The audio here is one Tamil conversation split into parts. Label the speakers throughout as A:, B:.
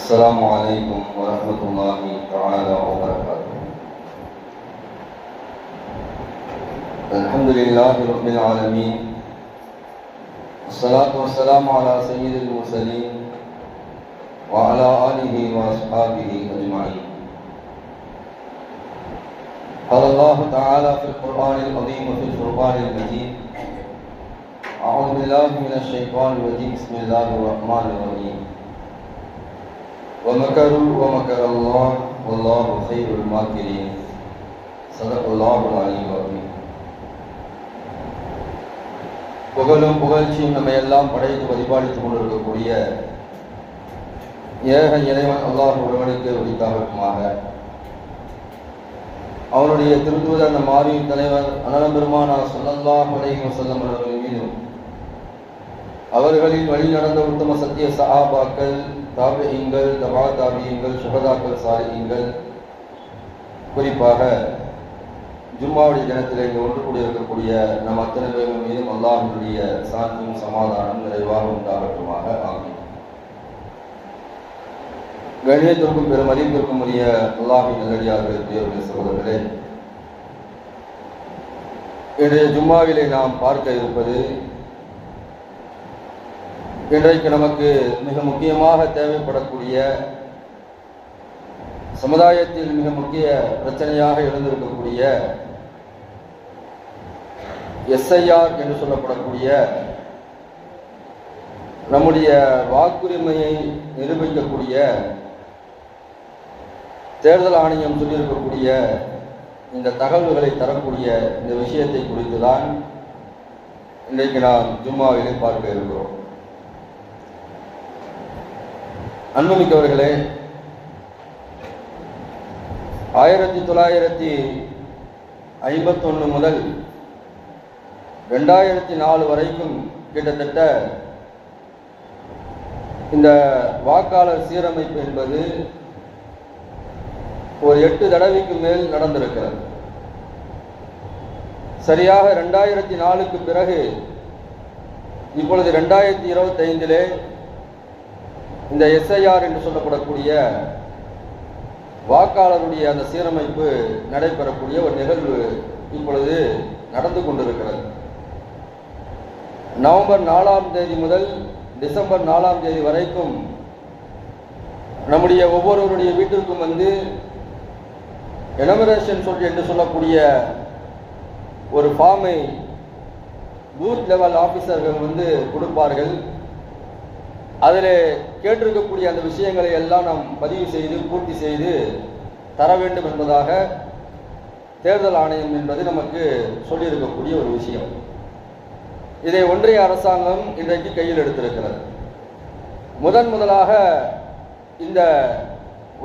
A: السلام عليكم ورحمة الله تعالى وبركاته. الحمد لله رب العالمين، والصلاة والسلام على سيد المرسلين وعلى آله وأصحابه أجمعين. قال الله تعالى في القرآن العظيم وفي الفرقان المجيد: أعوذ بالله من الشيطان الرجيم، بسم الله الرحمن الرحيم. ومكروا ومكر الله والله خير الماكرين. صدق الله العلي العظيم. புகழும் புகழ்ச்சியும் நம்மை எல்லாம் படைத்து பரிபாலித்துக் கொண்டிருக்கக்கூடிய ஏக இறைவன் அல்லாஹ் ஒருவனுக்கு உரித்தாகட்டுமாக. அவனுடைய திருத்தூதர் நம் ஆரியின் தலைவர் அனலம் பெருமானார் ஸல்லல்லாஹு அலைஹி வஸல்லம் அவர்கள் மீதும், அவர்களின் வழி நடந்த உத்தம சத்திய சஹாபாக்கள், தாபிஈன்கள், தபா தாபிஈன்கள், சுஹதாக்கள், சாலிஹீன்கள், குறிப்பாக ஜும்மாவுடைய தினத்தில் இங்கு ஒன்று கூடி இருக்கக்கூடிய நம் அத்தனை பேர்கள் மீதும் அல்லாஹ்வுடைய சாந்தியும் சமாதானம் நிறைவாக உண்டாகட்டுமாக. ஆமீன். கண்ணியத்திற்கும் பெரும் மதிப்பிற்கும் உரிய அல்லாஹ்வின் நல்லடியார்களே, பெரியவர்களே, சகோதரர்களே, இன்றைய ஜும்மாவிலே நாம் பார்க்க இருப்பது இன்றைக்கு நமக்கு மிக முக்கியமாக தேவைப்படக்கூடிய, சமுதாயத்தில் மிக முக்கிய பிரச்சனையாக எழுந்திருக்கக்கூடிய எஸ்ஐஆர் என்று சொல்லப்படக்கூடிய நம்முடைய வாக்குரிமையை நிரூபிக்கக்கூடிய தேர்தல் ஆணையம் சொல்லியிருக்கக்கூடிய இந்த தகவல்களை தரக்கூடிய இந்த விஷயத்தை குறித்துதான் இன்றைக்கு நாம் ஜும்மாவிலே பார்க்க இருக்கிறோம். அன்புமிக்கவர்களே, 1951 முதல் 2004 வரைக்கும் கிட்டத்தட்ட இந்த வாக்காளர் சீரமைப்பு என்பது ஒரு 8 தடவைக்கு மேல் நடந்திருக்கிறது. சரியாக 2004க்கு பிறகு இப்பொழுது 2025 இந்த எஸ்ஐஆர் என்று சொல்லப்படக்கூடிய வாக்காளருடைய அந்த சீரமைப்பு நடைபெறக்கூடிய ஒரு நிகழ்வு இப்பொழுது நடந்து கொண்டிருக்கிறது. நவம்பர் 4ஆம் தேதி முதல் டிசம்பர் 4ஆம் தேதி வரைக்கும் நம்முடைய ஒவ்வொருவருடைய வீட்டிற்கும் எனுமரேஷன் என்று சொல்லக்கூடிய ஒரு ஃபார்மை பூத் லெவல் ஆபீசர்கள் கொடுப்பார்கள். அதில் கேட்டிருக்கக்கூடிய அந்த விஷயங்களை எல்லாம் நாம் பதிவு செய்து பூர்த்தி செய்து தர வேண்டும் என்பதாக தேர்தல் ஆணையம் என்பது நமக்கு சொல்லியிருக்கக்கூடிய ஒரு விஷயம். இதை ஒன்றிய அரசாங்கம் இன்றைக்கு கையில் எடுத்திருக்கிறது. முதலாக இந்த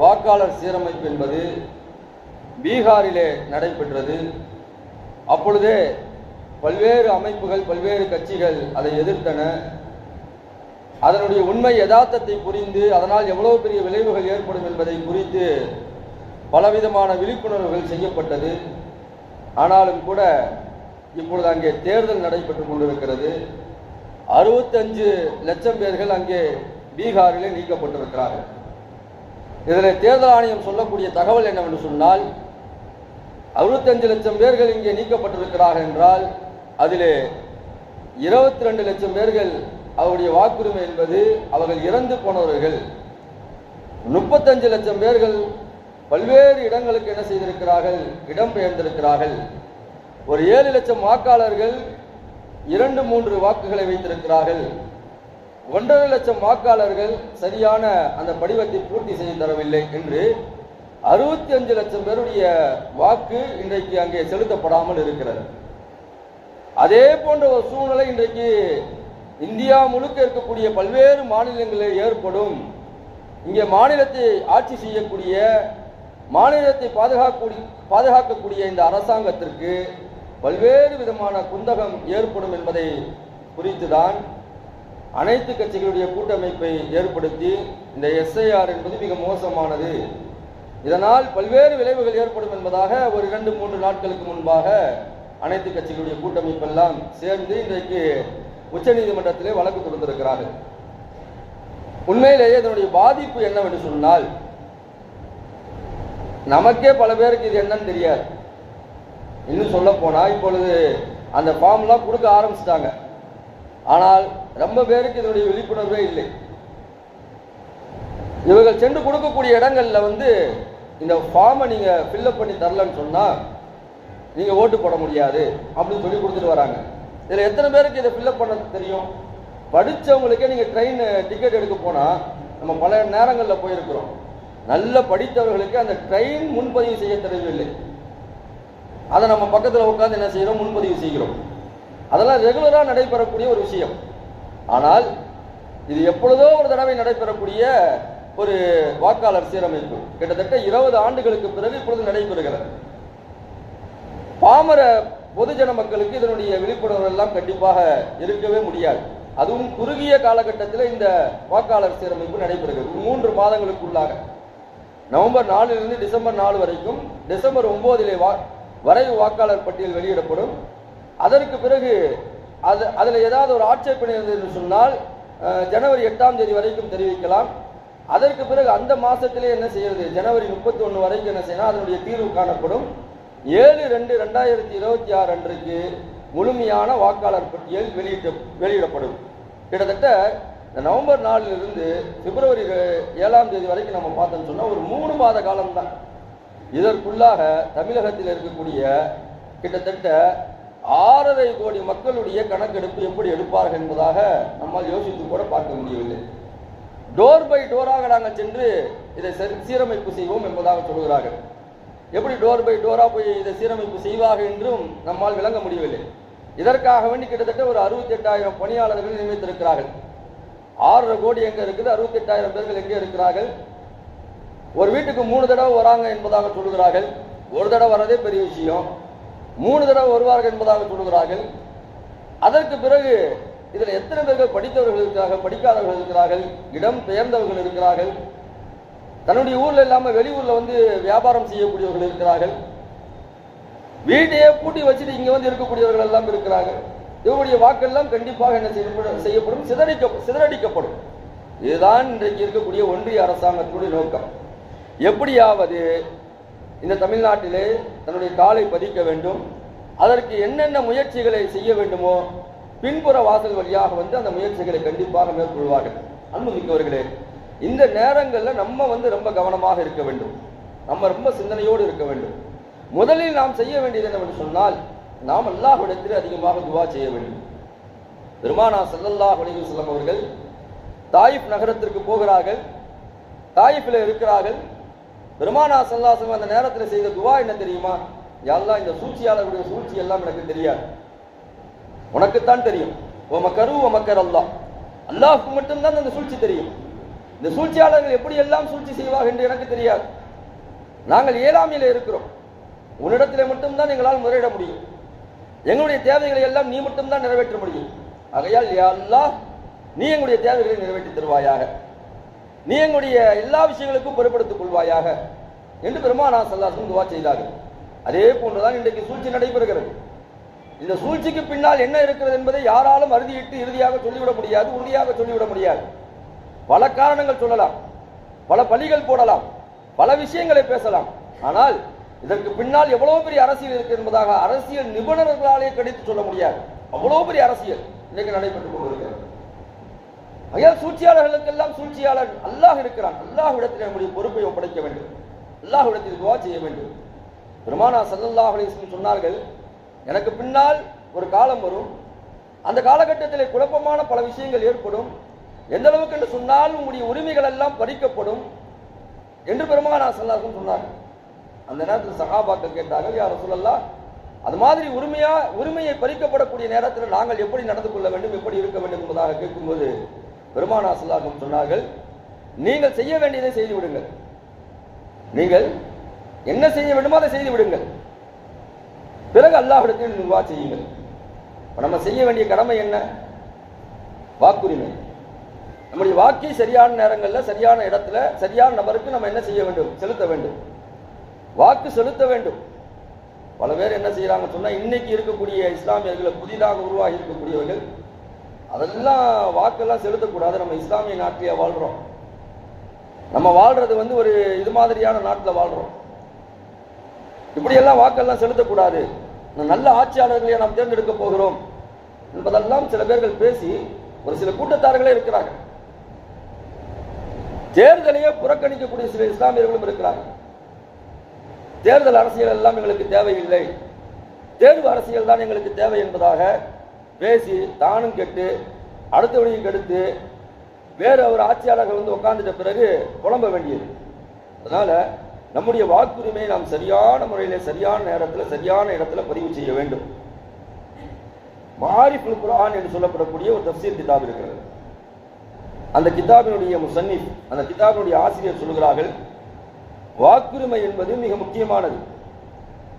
A: வாக்காளர் சீரமைப்பு என்பது பீகாரிலே நடைபெற்றது. அப்பொழுதே பல்வேறு அமைப்புகள், பல்வேறு கட்சிகள் அதை எதிர்த்தன. அதனுடைய உண்மை யதார்த்தத்தை புரிந்து அதனால் எவ்வளவு பெரிய விளைவுகள் ஏற்படும் என்பதை குறித்து பலவிதமான விழிப்புணர்வுகள் செய்யப்பட்டது. ஆனாலும் கூட இப்பொழுது அங்கே தேர்தல் நடைபெற்றுக் கொண்டிருக்கிறது. 65 லட்சம் பேர்கள் அங்கே பீகாரிலே நீக்கப்பட்டிருக்கிறார்கள். இதில் தேர்தல் ஆணையம் சொல்லக்கூடிய தகவல் என்னவென்று சொன்னால், 65 லட்சம் பேர்கள் இங்கே நீக்கப்பட்டிருக்கிறார்கள் என்றால் அதிலே 22 லட்சம் பேர்கள் அவருடைய வாக்குரிமை என்பது அவர்கள் இறந்து போனவர்கள். 35 லட்சம் பேர்கள் பல்வேறு இடங்களுக்கு என்ன செய்திருக்கிறார்கள், இடம்பெயர்ந்திருக்கிறார்கள். ஒரு 7 லட்சம் வாக்காளர்கள் 2-3 வாக்குகளை வைத்திருக்கிறார்கள். 1.5 லட்சம் வாக்காளர்கள் சரியான அந்த படிவத்தை பூர்த்தி செய்து தரவில்லை என்று 65 லட்சம் பேருடைய வாக்கு இன்றைக்கு அங்கே செலுத்தப்படாமல் இருக்கிறது. அதே போன்ற ஒரு சூழ்நிலை இன்றைக்கு இந்தியா முழுக்க இருக்கக்கூடிய பல்வேறு மாநிலங்களில் ஏற்படும். இங்கே மாநிலத்தை ஆட்சி செய்யக்கூடிய, மாநிலத்தை பாதுகாக்கக்கூடிய இந்த அரசாங்கத்திற்கு பல்வேறு விதமான குந்தகம் ஏற்படும் என்பதை குறித்துதான் அனைத்து கட்சிகளுடைய கூட்டமைப்பை ஏற்படுத்தி இந்த எஸ்ஐஆர் என்பது மிக மோசமானது, இதனால் பல்வேறு விளைவுகள் ஏற்படும் என்பதாக ஒரு 2-3 நாட்களுக்கு முன்பாக அனைத்து கட்சிகளுடைய கூட்டமைப்பெல்லாம் சேர்ந்து இன்றைக்கு உச்ச நீதிமன்றத்திலே வழக்கு தொடுத்திருக்கிறார்கள். உண்மையிலேயே இதனுடைய பாதிப்பு என்னவென்று சொன்னால், நமக்கே பல பேருக்கு இது என்னன்னு தெரியாது. இன்னும் சொல்ல போனா இப்பொழுது அந்த ஃபார்ம்லாம் கொடுக்க ஆரம்பிச்சிட்டாங்க. ஆனால் ரொம்ப பேருக்கு இதனுடைய விழிப்புணர்வே இல்லை. இவர்கள் சென்று கொடுக்கக்கூடிய இடங்கள்ல இந்த ஃபார்மை நீங்க ஃபில்அப் பண்ணி தரலன்னு சொன்னா நீங்க ஓட்டு போட முடியாது அப்படின்னு சொல்லி கொடுத்துட்டு வராங்க. இதுல எத்தனை பேருக்கு இதை ஃபில்அப் பண்ண தெரியும்? படிச்சவங்களுக்கே நீங்க ட்ரெயின் டிக்கெட் எடுக்க போனா நம்ம பல நேரங்களில் போயிருக்கிறோம். நல்ல படித்தவர்களுக்கு அந்த ட்ரெயின் முன்பதிவு செய்ய தெரியவில்லை. அதை நம்ம பக்கத்தில் உட்காந்து என்ன செய்யறோம்? முன்பதிவு செய்கிறோம். அதெல்லாம் ரெகுலராக நடைபெறக்கூடிய ஒரு விஷயம். ஆனால் இது எப்பொழுதோ ஒரு தடவை நடைபெறக்கூடிய ஒரு வாக்காளர் சீரமைப்பு கிட்டத்தட்ட 20 ஆண்டுகளுக்கு பிறகு இப்பொழுது நடைபெறுகிறது. பாமர பொதுஜன மக்களுக்கு இதனுடைய விழிப்புணர்வு எல்லாம் கண்டிப்பாக இருக்கவே முடியாது. அதுவும் குறுகிய காலகட்டத்தில் இந்த வாக்காளர் சீரமைப்பு நடைபெறுகிறது. 3 மாதங்களுக்குள்ளாக நவம்பர் 4 டிசம்பர் 4 வரைக்கும், டிசம்பர் 9 வரைவு வாக்காளர் பட்டியல் வெளியிடப்படும். அதற்கு பிறகு அதுல ஏதாவது ஒரு ஆட்சேபனை இருந்தது என்று சொன்னால் ஜனவரி 8ஆம் தேதி வரைக்கும் தெரிவிக்கலாம். அதற்கு பிறகு அந்த மாசத்திலே என்ன செய்யறது, ஜனவரி 31 வரைக்கும் என்ன செய்யணும், அதனுடைய தீர்வு காணப்படும். 7/2/2026 அன்றைக்கு முழுமையான வாக்காளர் பட்டியல் வெளியிடப்படும். கிட்டத்தட்ட நவம்பர் 4 பிப்ரவரி 7ஆம் தேதி வரைக்கும் நம்ம பார்த்தோம்னு சொன்னா ஒரு 3 மாத காலம்தான். இதற்குள்ளாக தமிழகத்தில் இருக்கக்கூடிய கிட்டத்தட்ட 6.5 கோடி மக்களுடைய கணக்கெடுப்பு எப்படி எடுப்பார்கள் என்பதாக நம்மால் யோசித்து கூட பார்க்க முடியவில்லை. டோர் பை டோராக நாங்கள் சென்று இதை சீரமைப்பு செய்வோம் என்பதாக சொல்கிறார்கள். எப்படி டோர் பை டோரா போய் இதை சீரமைப்பு செய்வார்கள் என்றும் நம்மால் விளங்க முடியவில்லை. இதற்காக வேண்டி கிட்டத்தட்ட ஒரு 68,000 பணியாளர்கள் நியமித்திருக்கிறார்கள். 6.5 கோடி எங்க இருக்குது, 68,000 பேர்கள் எங்கே இருக்கிறார்கள்? ஒரு வீட்டுக்கு 3 தடவை வராங்க என்பதாக சொல்கிறார்கள். ஒரு தடவை வரதே பெரிய விஷயம். 3 தடவை வருவார்கள் என்பதாக சொல்கிறார்கள். அதற்கு பிறகு இதில் எத்தனை பேர்கள் படித்தவர்கள் இருக்கிறார்கள், படிக்காதவர்கள் இருக்கிறார்கள், இடம் பெயர்ந்தவர்கள் இருக்கிறார்கள், தன்னுடைய ஊர்ல இல்லாம வெளியூர்ல வியாபாரம் செய்யக்கூடியவர்கள் இருக்கிறார்கள், வீட்டையே பூட்டி வச்சுட்டு இங்க இருக்கக்கூடியவர்கள் எல்லாம் இருக்கிறார்கள். இவருடைய வாக்கெல்லாம் கண்டிப்பாக என்ன செய்யப்படும், சிதறடிக்கப்படும். இதுதான் இன்றைக்கு இருக்கக்கூடிய ஒன்றிய அரசாங்கத்தினுடைய நோக்கம். எப்படியாவது இந்த தமிழ்நாட்டிலே தன்னுடைய காலை பதிக்க வேண்டும். அதற்கு என்னென்ன முயற்சிகளை செய்ய வேண்டுமோ பின்புற வாசல் வழியாக அந்த முயற்சிகளை கண்டிப்பாக மேற்கொள்வார்கள். அன்புமிக்கவர்களே, இந்த நேரங்களில் நம்ம ரொம்ப கவனமாக இருக்க வேண்டும். நம்ம ரொம்ப சிந்தனையோடு இருக்க வேண்டும். முதலில் நாம் செய்ய வேண்டியது என்னவென்று சொன்னால், நாம் அல்லாஹ்விடத்தில் அதிகமாக துவா செய்ய வேண்டும். பெருமானா ஸல்லல்லாஹு அலைஹி வஸல்லம் அவர்கள் தாயிஃப் நகரத்திற்கு போகிறார்கள். தாயிஃபில் இருக்கிறார்கள். பெருமானா ஸல்லல்லாஹு அலைஹி வஸல்லம் அந்த நேரத்தில் செய்த துவா என்ன தெரியுமா? யா அல்லாஹ், இந்த சூழ்ச்சியாளர்களுடைய சூழ்ச்சி எல்லாம் எனக்கு தெரியாது, உனக்குத்தான் தெரியும். ஓ மக்கரு ஓ மக்கர் அல்லாஹ், அல்லாஹ்வுக்கு மட்டும்தான் அந்த சூழ்ச்சி தெரியும். இந்த சூழ்ச்சியாளர்கள் எப்படி எல்லாம் சூழ்ச்சி செய்வார்கள் என்று எனக்கு தெரியாது. நாங்கள் இயலாமையில இருக்கிறோம். உன்னிடத்திலே மட்டும்தான் எங்களால் முறையிட முடியும். எங்களுடைய தேவைகளை எல்லாம் நீ மட்டும்தான் நிறைவேற்ற முடியும். ஆகையால் யா அல்லாஹ், நீ எங்களுடைய தேவைகளை நிறைவேற்றி தருவாயாக, நீ எங்களுடைய எல்லா விஷயங்களுக்கும் பொறுப்படுத்திக் கொள்வாயாக என்று பெருமானா ஸல்லல்லாஹு அலைஹி வஸல்லம் துஆ செய்தார்கள். அதே போன்றுதான் இன்றைக்கு சூழ்ச்சி நடைபெறுகிறது. இந்த சூழ்ச்சிக்கு பின்னால் என்ன இருக்கிறது என்பதை யாராலும் அறுதியிட்டு இறுதியாக சொல்லிவிட முடியாது, உறுதியாக சொல்லிவிட முடியாது. பல காரணங்கள் சொல்லலாம், பல பலிகள் போடலாம், பல விஷயங்களை பேசலாம். ஆனால் இதற்கு பின்னால் எவ்வளவு பெரிய அரசியல் இருக்கு என்பதாக அரசியல் நிபுணர்களாலே கணித்து சொல்ல முடியாது. அவ்வளவு பெரிய அரசியல் இன்றைக்கு நடைபெற்றுக் கொண்டிருக்கிறது. ஐயா, சூழ்ச்சியாளர்களுக்கெல்லாம் சூழ்ச்சியாளர் அல்லாஹ் இருக்கிறான். அல்லாஹ்விடத்தில் நம்முடைய பொறுப்பை ஒப்படைக்க வேண்டும், அல்லாஹ்விடத்தில் துஆ செய்ய வேண்டும். பெருமானா ஸல்லல்லாஹு அலைஹி வஸல்லம் சொன்னார்கள், எனக்கு பின்னால் ஒரு காலம் வரும், அந்த காலகட்டத்தில் குழப்பமான பல விஷயங்கள் ஏற்படும். எந்த அளவுக்கு என்று சொன்னால் உங்களுடைய உரிமைகள் எல்லாம் பறிக்கப்படும் என்று பெருமானா ஸல்லல்லாஹு அலைஹி வஸல்லம் சொன்னார்கள். அந்த நேரத்தில் சஹாபாக்கள் கேட்டார்கள், யா ரசூலல்லாஹ், அது மாதிரி உரிமையை பறிக்கப்படக்கூடிய நேரத்தில் நாங்கள் எப்படி நடந்து கொள்ள வேண்டும், எப்படி இருக்க வேண்டும் என்பதாக கேட்கும்போது பெருமானா ஸல்லல்லாஹு அலைஹி வஸல்லம் சொன்னார்கள், நீங்கள் செய்ய வேண்டியதை செய்து விடுங்கள், நீங்கள் என்ன செய்ய வேண்டுமோ அதை செய்து விடுங்கள், பிறகு அல்லாஹ்விடத்தில் துஆ செய்யுங்கள். நம்ம செய்ய வேண்டிய கடமை என்ன? வாக்குரிமை. நம்முடைய வாக்கை சரியான நேரங்களில் சரியான இடத்துல சரியான நபருக்கு நம்ம என்ன செய்ய வேண்டும்? செலுத்த வேண்டும், வாக்கு செலுத்த வேண்டும். பல பேர் என்ன செய்யறாங்க சொன்னா, இன்னைக்கு இருக்கக்கூடிய இஸ்லாமியர்களை புதிதாக உருவாகி இருக்கக்கூடியவர்கள் அதெல்லாம் வாக்கெல்லாம் செலுத்தக்கூடாது. நம்ம இஸ்லாமிய நாட்டிலேயே வாழ்றோம். நம்ம வாழ்றது வந்து ஒரு இது மாதிரியான நாட்டில் வாழ்றோம். இப்படியெல்லாம் வாக்கெல்லாம் செலுத்தக்கூடாது. நல்ல ஆட்சியாளர்களையே நாம் தேர்ந்தெடுக்க போகிறோம் என்பதெல்லாம் சில பேர்கள் பேசி ஒரு சில கூட்டத்தார்களே இருக்கிறாங்க. தேர்தலையே புறக்கணிக்கக்கூடிய சில இஸ்லாமியர்களும் இருக்கிறார்கள். தேர்தல் அரசியல் எல்லாம் எங்களுக்கு தேவையில்லை, தேர்வு அரசியல் தான் எங்களுக்கு தேவை என்பதாக பேசி தானும் கெட்டு அடுத்தவனையும் கெடுத்து வேற ஒரு ஆட்சியாளர்கள் வந்து உட்கார்ந்துட்ட பிறகு புலம்ப வேண்டியது. அதனால நம்முடைய வாக்குரிமையை நாம் சரியான முறையில் சரியான நேரத்தில் சரியான இடத்துல பதிவு செய்ய வேண்டும். மாரிஃபுல் குர்ஆன் என்று சொல்லப்படக்கூடிய ஒரு தஃப்சீர் கிதாப் இருக்கிறது. அந்த கிதாபினுடைய முசன்னிஃப், அந்த கிதாபினுடைய ஆசிரியர் சொல்கிறார்கள், வாக்குரிமை என்பது மிக முக்கியமானது.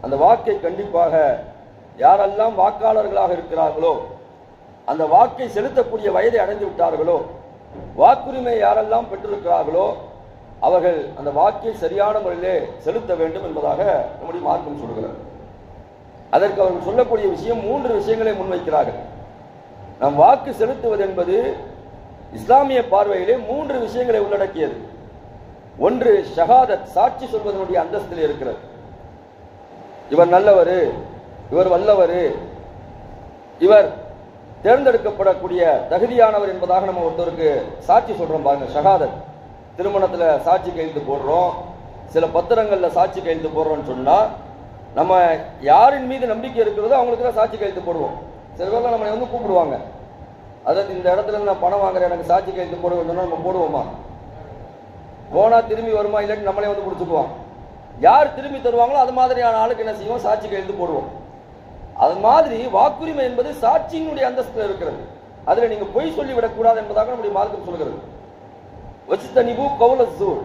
A: அந்த வாக்கை கண்டிப்பாக யாரெல்லாம் வாக்காளர்களாக இருக்கிறார்களோ, அந்த வாக்கை செலுத்தக்கூடிய வயதை அடைந்து விட்டார்களோ, வாக்குரிமை யாரெல்லாம் பெற்றிருக்கிறார்களோ அவர்கள் அந்த வாக்கை சரியான முறையிலே செலுத்த வேண்டும் என்பதாக நம்முடைய மார்க்கம் சொல்கிறது. அதற்கு அவர்கள் சொல்லக்கூடிய விஷயம் 3 விஷயங்களை முன்வைக்கிறார்கள். நம் வாக்கு செலுத்துவது என்பது இஸ்லாமிய பார்வையிலே 3 விஷயங்களை உள்ளடக்கியது. ஒன்று ஷஹாதத், சாட்சி சொல்வதனுடைய அந்தஸ்தில் இருக்கிறது. இவர் நல்லவர், இவர் வல்லவர், இவர் தேர்ந்தெடுக்கப்படக்கூடிய தகுதியானவர் என்பதாக நம்ம ஒருத்தருக்கு சாட்சி சொல்றோம் பாருங்க. ஷஹாதத், திருமணத்தில் சாட்சி கையெழுத்து போடுறோம், சில பத்திரங்கள்ல சாட்சி கையெழுத்து போடுறோம்னு சொன்னா நம்ம யாரின் மீது நம்பிக்கை இருக்கிறதோ அவங்களுக்கு தான் சாட்சி கையெழுத்து போடுவோம். சில பேர்லாம் நம்மளை வந்து கூப்பிடுவாங்க, அதாவது இந்த இடத்துல நான் பணம் வாங்குறேன் எனக்கு சாட்சி கையெழுத்து போடுவேன்னு சொன்னா நம்ம போடுவோமா? போனா திரும்பி வருமா? இல்லாட்டி நம்மளே வந்து பிடிச்சிக்குவோம். யார் திரும்பி தருவாங்களோ அது மாதிரியான ஆளுக்கு என்ன செய்வோம்? சாட்சி கையெழுத்து போடுவோம். அது மாதிரி வாக்குரிமை என்பது சாட்சியினுடைய அந்தஸ்தில் இருக்கிறது. அதுல நீங்க பொய் சொல்லிவிடக்கூடாது என்பதாக நம்முடைய மார்க்கம் சொல்கிறது. வச்சித்தனிபு கௌல ஸூர்,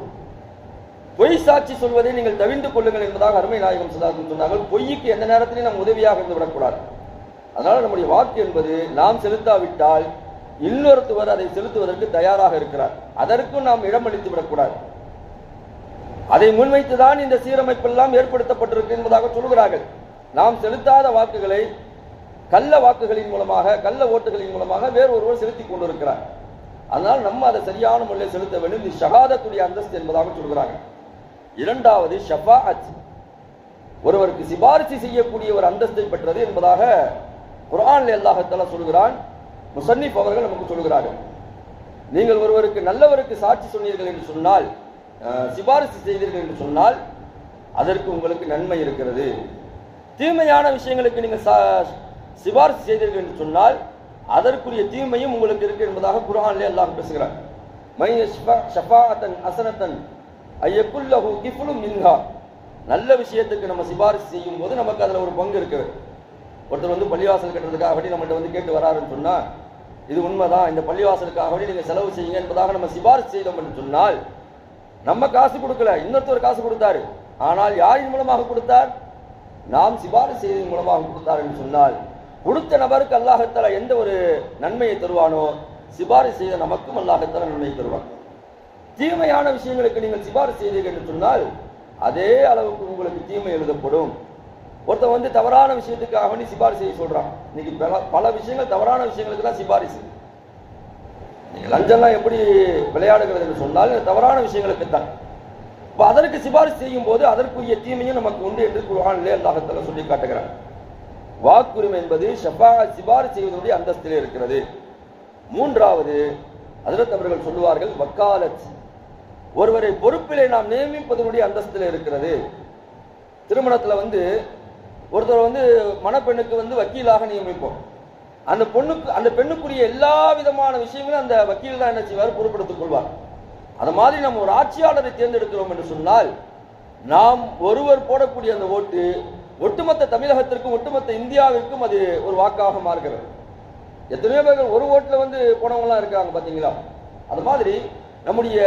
A: பொய் சாட்சி சொல்வதை நீங்கள் தவிர்த்து கொள்ளுங்கள் என்பதாக அருமை நாயகம் ஸல்லல்லாஹு சொன்னார்கள். பொய்க்கு எந்த நேரத்திலையும் நாம் உதவியாக இருந்து விடக்கூடாது. அதனால நம்முடைய வாக்கு என்பது நாம் செலுத்தாவிட்டால் இன்னொருத்தவர் அதை செலுத்துவதற்கு தயாராக இருக்கிறார், அதற்கும் நாம் இடமளித்து விடக்கூடாது. அதை முன்வைத்துதான் இந்த சீரமைப்பெல்லாம் ஏற்படுத்தப்பட்டிருக்கு என்பதாக சொல்கிறார்கள். நாம் செலுத்தாத வாக்குகளை கள்ள வாக்குகளின் மூலமாக, கள்ள ஓட்டுகளின் மூலமாக வேறு ஒருவர் செலுத்திக் கொண்டிருக்கிறார். அதனால் நம்ம அதை சரியான முறையில் செலுத்த வேண்டும். இது ஷஹாதத்துடைய அந்தஸ்து என்பதாக சொல்கிறாங்க. இரண்டாவது ஷஃபாஅத், ஒருவருக்கு சிபாரிசு செய்யக்கூடிய ஒரு அந்தஸ்தை பெற்றது என்பதாக குர்ஆனில் அல்லாஹ் தஆலா சொல்கிறான். முஸன்னிஃப் அவர்கள் நமக்கு சொல்கிறார்கள், நீங்கள் ஒருவருக்கு நல்லவருக்கு சாட்சி சொன்னீர்கள் என்று சொன்னால், சிபாரிசு செய்தீர்கள் என்று சொன்னால் அதற்கு உங்களுக்கு நன்மை இருக்கிறது. தீமையான விஷயங்களுக்கு நீங்கள் சிபாரிசு செய்தீர்கள் என்று சொன்னால் அதற்குரிய தீமையும் உங்களுக்கு இருக்கு என்பதாக குர்ஆனிலே அல்லாஹ் பேசுகிறார். மை ஷஃபாஅத்தன் ஹஸனத்தன் அய்யகுல்லஹு கிஃப்லும் மின்ஹா, நல்ல விஷயத்துக்கு நம்ம சிபாரிசு செய்யும் போது நமக்கு அதுல ஒரு பங்கு இருக்குது. ஒருத்தர் வந்து பள்ளிவாசல் கட்டுறதுக்காக வேண்டி நம்மகிட்ட வந்து கேட்டு வராருன்னு சொன்னா இது உண்மைதான், இந்த பள்ளிவாசலுக்காக வேண்டி நீங்க செலவு செய்யுங்க என்பதாக நம்ம சிபாரிசு செய்தோம் என்று சொன்னால் நம்ம காசு கொடுக்கல, இன்னொருத்தர் காசு கொடுத்தாரு. ஆனால் யாரின் மூலமாக கொடுத்தார்? நாம் சிபாரிசு செய்ததன் மூலமாக கொடுத்தார் என்று சொன்னால் கொடுத்த நபருக்கு அல்லாஹ் தஆலா எந்த ஒரு நன்மையை தருவானோ சிபாரிசு செய்த நமக்கும் அல்லாஹ் தஆலா நன்மையை தருவான். தீமையான விஷயங்களுக்கு நீங்கள் சிபாரிசு செய்தீர்கள் என்று சொன்னால் அதே அளவுக்கு உங்களுக்கு தீமை எழுதப்படும். ஒருத்தன் வந்து தவறான விஷயத்துக்காக வேண்டி சிபாரிசு செய்ய சொல்றான். இன்னைக்கு பல விஷயங்கள் தவறான விஷயங்களுக்கு தான் சிபாரிசு. நீங்க லஞ்சம்லாம் எப்படி விளையாடுகிறது என்று சொன்னால் தவறான விஷயங்களுக்கு தான். இப்போ அதற்கு சிபாரிசு செய்யும் போது அதற்குரிய தீமையும் நமக்கு உண்டு என்று குர்ஆனிலே அல்லாஹ் தஆலா சொல்லி காட்டுகிறார். வாக்குரிமை என்பது ஷஃபாஅத், சிபாரிசு செய்வதனுடைய அந்தஸ்திலே இருக்கிறது. மூன்றாவது ஹஜ்ரத் அவர்கள் சொல்லுவார்கள் வக்காலத், ஒருவரை பொறுப்பிலே நாம் நியமிப்பதனுடைய அந்தஸ்திலே இருக்கிறது. திருமணத்துல வந்து ஒருத்தர் வந்து மணப்பெண்ணுக்கு வந்து வக்கீலாக நியமிப்போம். அந்த பெண்ணுக்குரிய எல்லா விதமான விஷயங்களும் அந்த வக்கீல் தான் என்ன செய்வார்? பொறுப்பெடுத்துக் கொள்வார். அது மாதிரி நம்ம ஒரு ஆட்சியாளரை தேர்ந்தெடுக்கிறோம் என்று சொன்னால் நாம் ஒருவர் போடக்கூடிய அந்த ஓட்டு ஒட்டுமொத்த தமிழகத்திற்கும் ஒட்டுமொத்த இந்தியாவிற்கும் அது ஒரு வாக்காக மாறுகிறது. எத்தனையோ பேர் ஒரு ஓட்டுல வந்து போனவங்கலாம் இருக்காங்க பாத்தீங்களா? அது மாதிரி நம்முடைய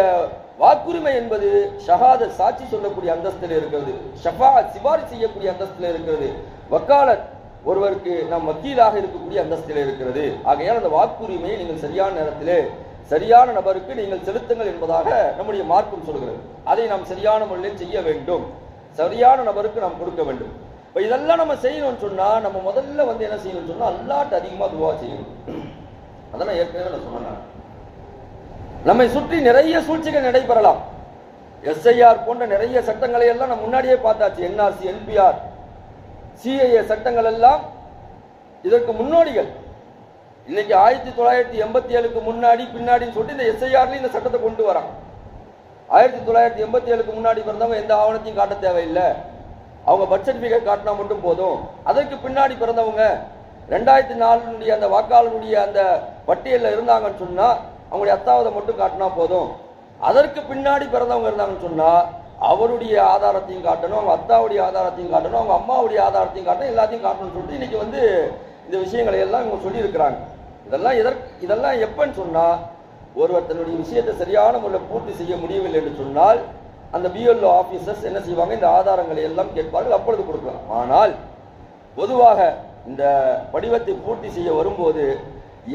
A: வாக்குரிமை என்பது ஷஹாதத், சாட்சி சொல்லக்கூடிய அந்தஸ்தில் இருக்கிறது. ஷஃபாஅத், சிபாரிசு செய்யக்கூடிய அந்தஸ்தில் இருக்கிறது. வக்காலத், ஒருவருக்கு நாம் வக்கீலாக இருக்கக்கூடிய அந்தஸ்தில் இருக்கிறது. ஆகையால் அந்த வாக்குரிமையை நீங்கள் சரியான நேரத்திலே சரியான நபருக்கு நீங்கள் செலுத்துங்கள் என்பதாக நம்முடைய மார்க்கம் சொல்கிறது. அதை நாம் சரியான முறையில் செய்ய வேண்டும், சரியான நபருக்கு நாம் கொடுக்க வேண்டும். இப்போ இதெல்லாம் நம்ம செய்யணும்னு சொன்னா நம்ம முதல்ல வந்து என்ன செய்யணும்னு சொன்னா அல்லாஹ்ட்ட அதிகமாக துஆ செய்யணும். அதெல்லாம் ஏற்கனவே நான் சொன்னேன். நம்மை சுற்றி நிறைய சூழ்ச்சிகள் நடைபெறலாம். எஸ்ஐஆர் போன்ற நிறைய சட்டங்களை எல்லாம் நம்ம முன்னாடியே பார்த்தாச்சு. என்ஆர்சி, என்பிஆர், சிஐஏ சட்டங்கள் எல்லாம் இதற்கு முன்னோடிகள். இன்னைக்கு 1987க்கு முன்னாடி பின்னாடின்னு சொல்லிட்டு இந்த எஸ்ஐஆர்ல இந்த சட்டத்தை கொண்டு வரான். 1987க்கு முன்னாடி பிறந்தவங்க எந்த ஆவணத்தையும் காட்ட தேவையில்லை, அவங்க பர்த் சர்டிபிகேட் காட்டினா மட்டும் போதும். அதற்கு பின்னாடி பிறந்தவங்க 2004 அந்த வாக்காளருடைய அந்த பட்டியலில் இருந்தாங்கன்னு சொன்னா அவங்களுடைய அத்தாவதை மட்டும் காட்டினா போதும். அதற்கு பின்னாடி பிறந்தவங்க இருந்தாங்கன்னு சொன்னா அவருடைய ஆதாரத்தையும் காட்டணும், அவங்க அத்தாவுடைய ஆதாரத்தையும் காட்டணும், அவங்க அம்மாவுடைய ஆதாரத்தையும் காட்டணும், எல்லாத்தையும் காட்டணும்னு சொல்லிட்டு இன்னைக்கு இந்த விஷயங்களை எல்லாம் இவங்க சொல்லி இருக்கிறாங்க. இதெல்லாம் எப்பன்னு சொன்னா ஒருவர் தன்னுடைய விஷயத்தை சரியான முறையில் பூர்த்தி செய்ய முடியவில்லை என்று சொன்னால் அந்த பிஎல்ஓ ஆபீசர்ஸ் என்ன செய்வாங்க, இந்த ஆதாரங்களை எல்லாம் கேட்பார்கள், அப்பொழுது கொடுக்கலாம். ஆனால் பொதுவாக இந்த படிவத்தை பூர்த்தி செய்ய வரும்போது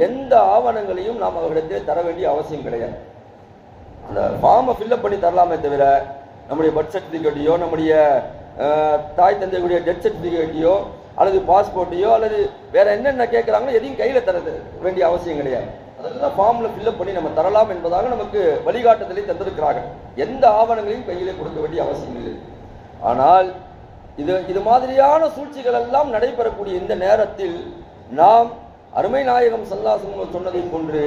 A: எந்த ஆவணங்களையும் நாம் அவர்களிடத்தில் தர வேண்டிய அவசியம் கிடையாது. அந்த ஃபார்மை ஃபில்அப் பண்ணி தரலாமே தவிர நம்முடைய பர்த் சர்டிஃபிகேட்டையோ நம்முடைய தாய் தந்தையுடைய டெத் சர்டிஃபிகேட்டையோ அல்லது பாஸ்போர்ட்டையோ அல்லது வேற என்னென்ன கேட்குறாங்களோ எதையும் கையில் தர வேண்டிய அவசியம் கிடையாது. அதெல்லாம் ஃபார்மில் ஃபில்அப் பண்ணி நம்ம தரலாம் என்பதாக நமக்கு வழிகாட்டுதலை தந்திருக்கிறார்கள். எந்த ஆவணங்களையும் கையிலே கொடுக்க வேண்டிய அவசியம் இல்லை. ஆனால் இது மாதிரியான சூழ்ச்சிகள் எல்லாம் நடைபெறக்கூடிய இந்த நேரத்தில் நாம் அருமை நாயகம் ஸல்லல்லாஹு அலைஹி வஸல்லம் சொன்னதை போன்று